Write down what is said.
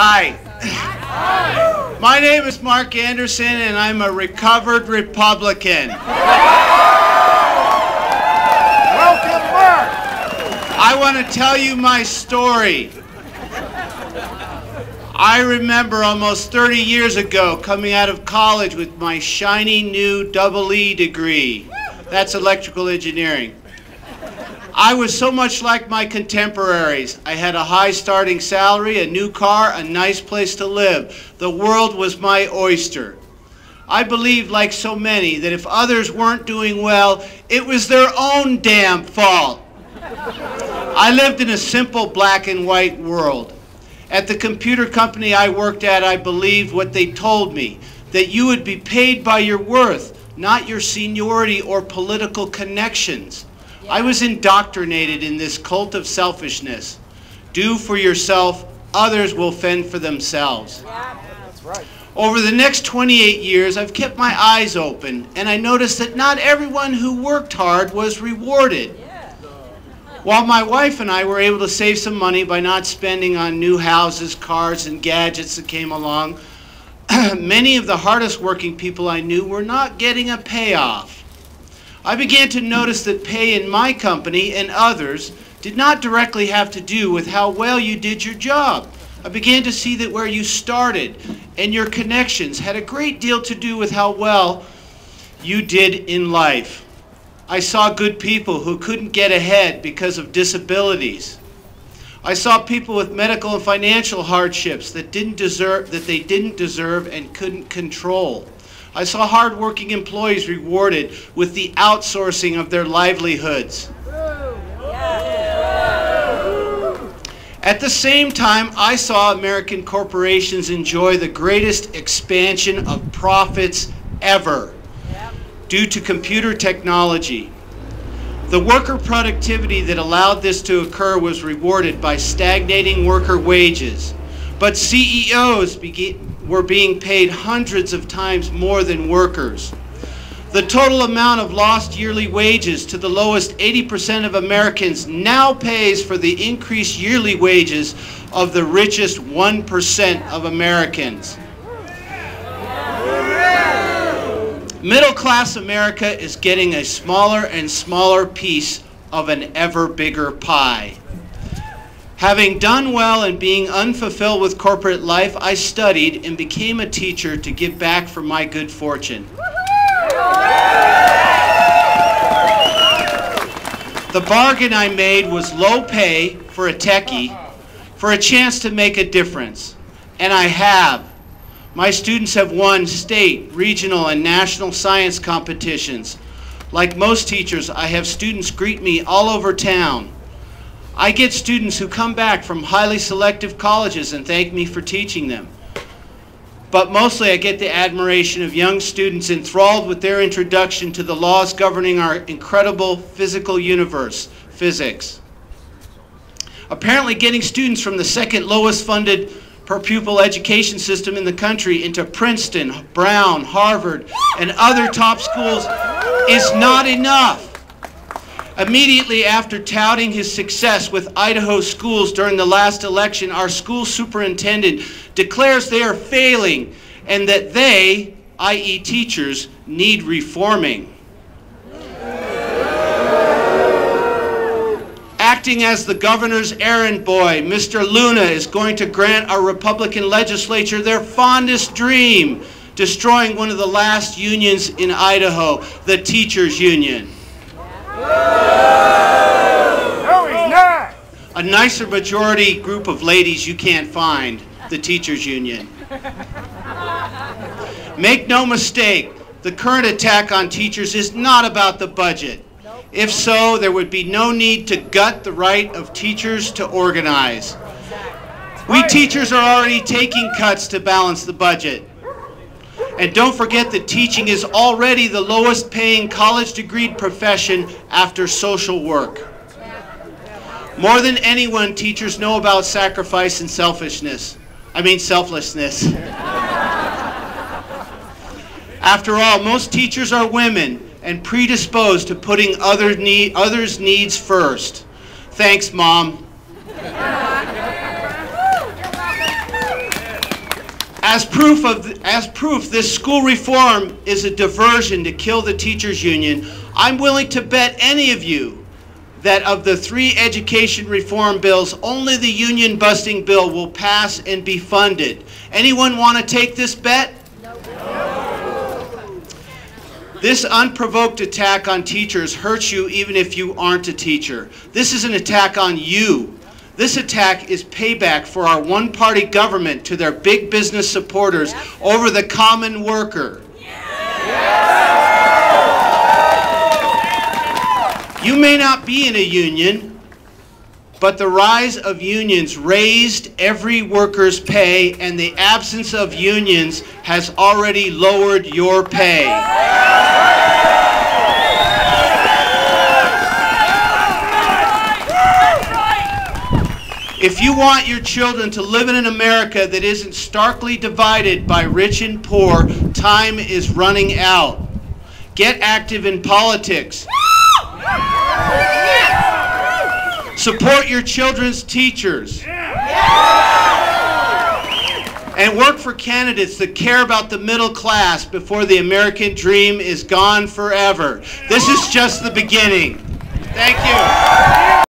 Hi. My name is Mark Anderson, and I'm a recovered Republican. Welcome, Mark. I want to tell you my story. I remember almost 30 years ago coming out of college with my shiny new EE degree. That's electrical engineering. I was so much like my contemporaries. I had a high starting salary, a new car, a nice place to live. The world was my oyster. I believed, like so many, that if others weren't doing well, it was their own damn fault. I lived in a simple black and white world. At the computer company I worked at, I believed what they told me, that you would be paid by your worth, not your seniority or political connections. I was indoctrinated in this cult of selfishness. Do for yourself, others will fend for themselves. That's right. Over the next 28 years, I've kept my eyes open, and I noticed that not everyone who worked hard was rewarded. While my wife and I were able to save some money by not spending on new houses, cars, and gadgets that came along, many of the hardest working people I knew were not getting a payoff. I began to notice that pay in my company and others did not directly have to do with how well you did your job. I began to see that where you started and your connections had a great deal to do with how well you did in life. I saw good people who couldn't get ahead because of disabilities. I saw people with medical and financial hardships that they didn't deserve and couldn't control. I saw hard-working employees rewarded with the outsourcing of their livelihoods. At the same time, I saw American corporations enjoy the greatest expansion of profits ever due to computer technology. The worker productivity that allowed this to occur was rewarded by stagnating worker wages, but CEOs were being paid hundreds of times more than workers. The total amount of lost yearly wages to the lowest 80% of Americans now pays for the increased yearly wages of the richest 1% of Americans. Middle-class America is getting a smaller and smaller piece of an ever bigger pie. Having done well and being unfulfilled with corporate life, I studied and became a teacher to give back for my good fortune. The bargain I made was low pay for a techie, for a chance to make a difference. And I have. My students have won state, regional, and national science competitions. Like most teachers, I have students greet me all over town. I get students who come back from highly selective colleges and thank me for teaching them. But mostly I get the admiration of young students enthralled with their introduction to the laws governing our incredible physical universe, physics. Apparently getting students from the second lowest funded per pupil education system in the country into Princeton, Brown, Harvard, and other top schools is not enough. Immediately after touting his success with Idaho schools during the last election, our school superintendent declares they are failing and that they, i.e. teachers, need reforming. Acting as the governor's errand boy, Mr. Luna is going to grant our Republican legislature their fondest dream, destroying one of the last unions in Idaho, the teachers' union. No, he's not. A nicer majority group of ladies you can't find, the teachers' union. Make no mistake, the current attack on teachers is not about the budget. If so, there would be no need to gut the right of teachers to organize. We teachers are already taking cuts to balance the budget. And don't forget that teaching is already the lowest paying college degreed profession after social work. More than anyone, teachers know about sacrifice and selflessness. After all, most teachers are women and predisposed to putting others' needs first. Thanks, Mom. As proof, this school reform is a diversion to kill the teachers' union. I'm willing to bet any of you that of the 3 education reform bills, only the union-busting bill will pass and be funded. Anyone want to take this bet? No. This unprovoked attack on teachers hurts you even if you aren't a teacher. This is an attack on you. This attack is payback for our one-party government to their big business supporters over the common worker. You may not be in a union, but the rise of unions raised every worker's pay, and the absence of unions has already lowered your pay. If you want your children to live in an America that isn't starkly divided by rich and poor, time is running out. Get active in politics. Support your children's teachers. And work for candidates that care about the middle class before the American dream is gone forever. This is just the beginning. Thank you.